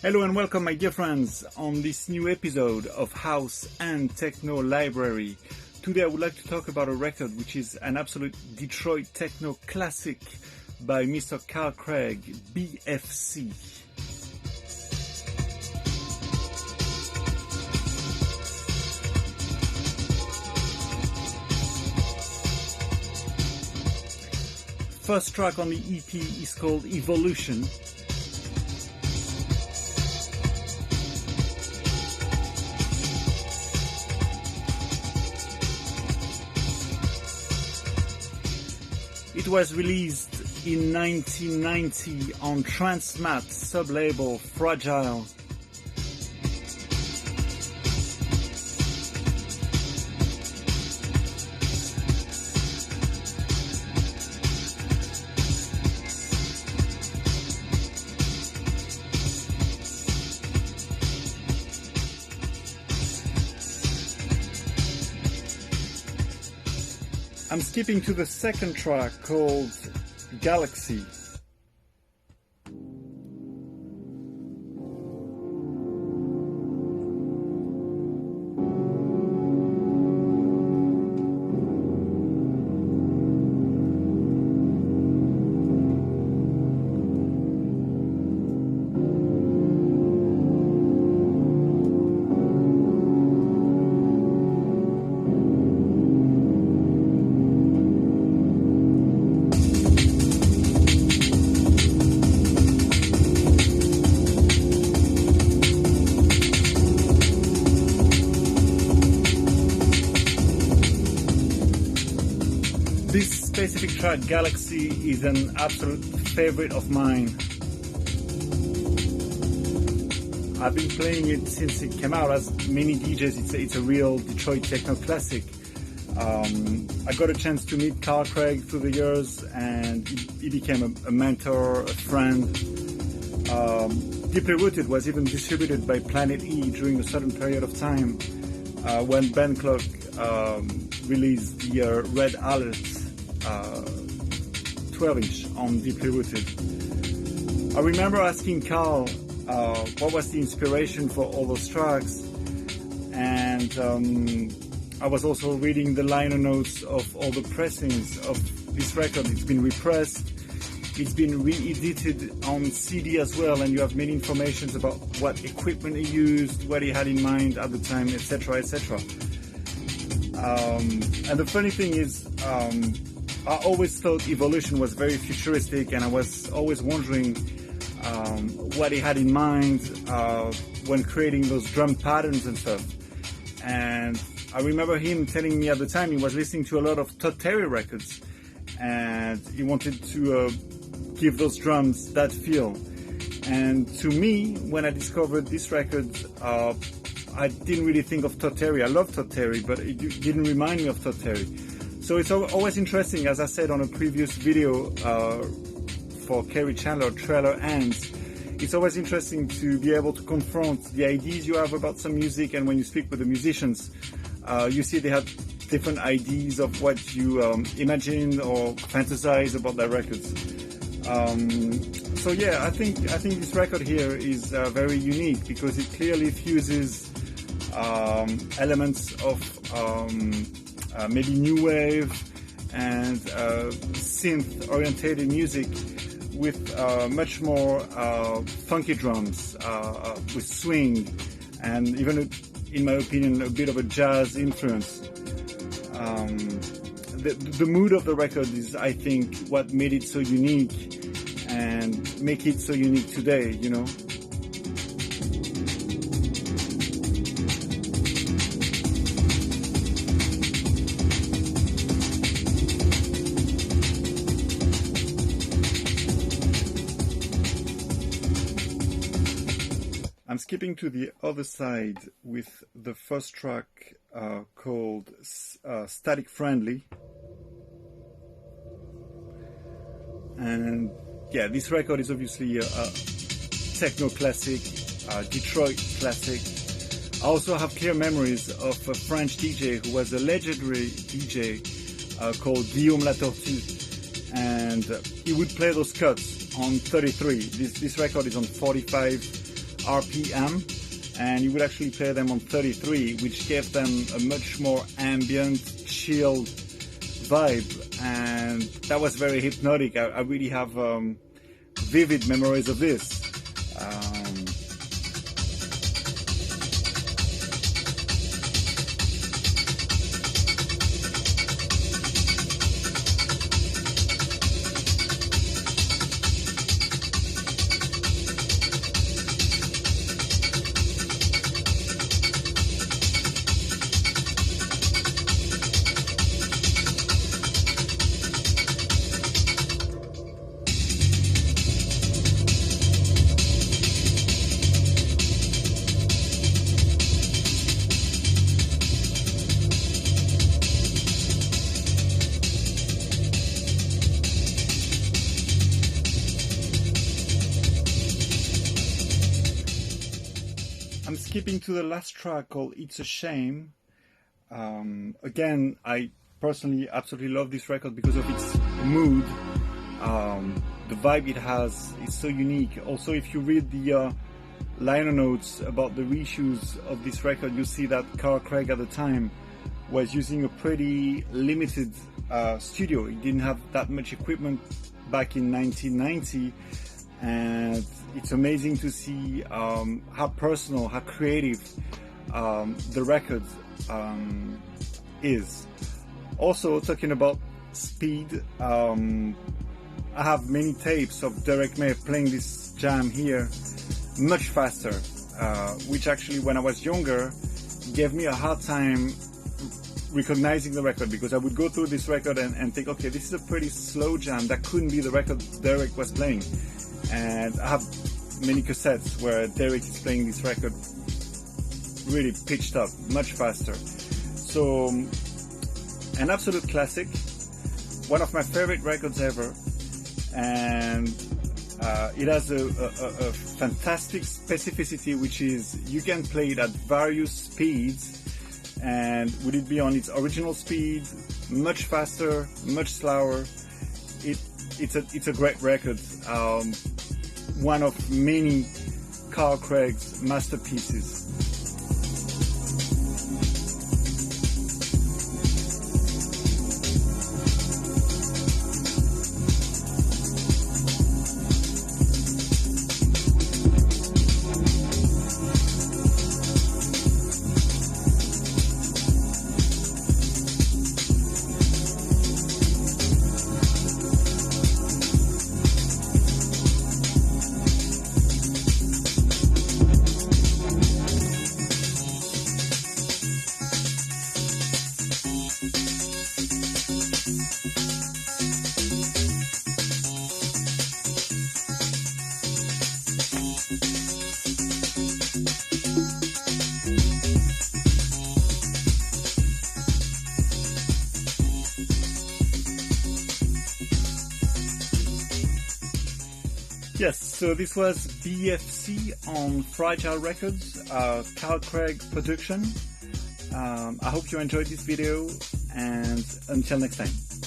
Hello and welcome, my dear friends, on this new episode of House and Techno Library. Today I would like to talk about a record which is an absolute Detroit techno classic by Mr. Carl Craig, BFC. First track on the EP is called Evolution. It was released in 1990 on Transmat sub-label Fragile. I'm skipping to the second track called Galaxy. This specific track, Galaxy, is an absolute favorite of mine. I've been playing it since it came out. As many DJs, it's a real Detroit techno classic. I got a chance to meet Carl Craig through the years, and he became a mentor, a friend. Deeply Rooted was even distributed by Planet E during a certain period of time when Ben Clock released the Red Alert 12-inch on Deeply Rooted. I remember asking Carl what was the inspiration for all those tracks, and I was also reading the liner notes of all the pressings of this record. It's been repressed, it's been re-edited on CD as well, and you have many informations about what equipment he used, what he had in mind at the time, etc., etc. And the funny thing is, I always thought Evolution was very futuristic, and I was always wondering what he had in mind when creating those drum patterns and stuff. And I remember him telling me at the time he was listening to a lot of Todd Terry records, and he wanted to give those drums that feel. And to me, when I discovered this record, I didn't really think of Todd Terry. I love Todd Terry, but it didn't remind me of Todd Terry. So it's always interesting, as I said on a previous video for Kerry Chandler, Trailer Ends, it's always interesting to be able to confront the ideas you have about some music, and when you speak with the musicians, you see they have different ideas of what you imagine or fantasize about their records. So yeah, I think this record here is very unique because it clearly fuses elements of maybe new wave and synth-orientated music with much more funky drums, with swing, and even, in my opinion, a bit of a jazz influence. The mood of the record is, I think, what made it so unique and make it so unique today, you know. I'm skipping to the other side with the first track called Static Friendly. And yeah, this record is obviously a techno classic, Detroit classic. I also have clear memories of a French DJ who was a legendary DJ called Diom Latosis, and he would play those cuts on 33. This record is on 45. RPM, and you would actually play them on 33, which gave them a much more ambient, chilled vibe, and that was very hypnotic. I really have vivid memories of this. I'm skipping to the last track called It's a Shame. Again, I personally absolutely love this record because of its mood. The vibe it has is so unique. Also, if you read the liner notes about the reissues of this record, you see that Carl Craig at the time was using a pretty limited studio. He didn't have that much equipment back in 1990, and it's amazing to see how personal, how creative the record is. Also, talking about speed, I have many tapes of Derek May playing this jam here much faster, which actually when I was younger gave me a hard time recognizing the record, because I would go through this record and think, okay, this is a pretty slow jam, that couldn't be the record Derek was playing. And I have many cassettes where Derek is playing this record really pitched up, much faster. So, an absolute classic, one of my favorite records ever, and it has a fantastic specificity, which is you can play it at various speeds, and would it be on its original speed, much faster, much slower. It's a great record. One of many Carl Craig's masterpieces. Yes, so this was BFC on Fragile Records, Carl Craig production. I hope you enjoyed this video, and until next time.